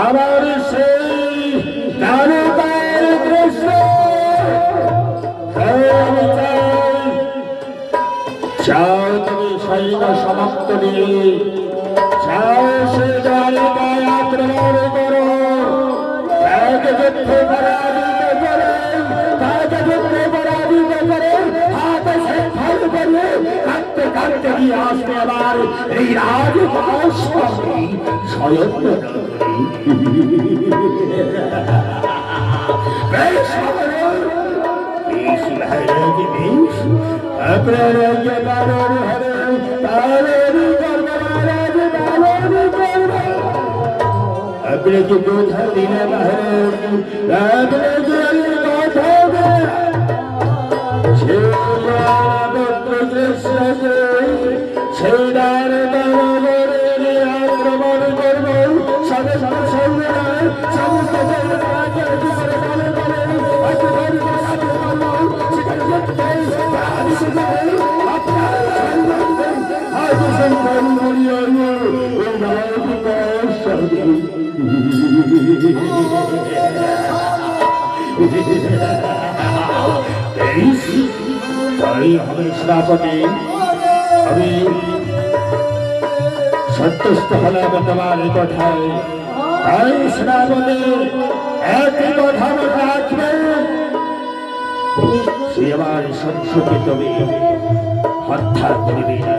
আমার সেই তারকার কৃষ্ণ চাও তুমি সৈন্য সমাপ্ত নিয়ে চাও সে জায়গায় আক্রমণ করো তাকে যুদ্ধে পরাজিত করে তাকে যুদ্ধে পরাজিত করে হাতে সে ফল করে কাঁদতে কাঁদতে গিয়ে আসবে আবার এই রাজপাশ স্বয়ং বেশ अपने की दूध दीने আক্রমণ করব তাই আমি সেনাপতি আমি সন্তুষ্ট হলাম তোমার কথায় তাই সেনাপতি একই কথা মনে রাখবে সে আমার সংসদে তুমি হত্যা করবে না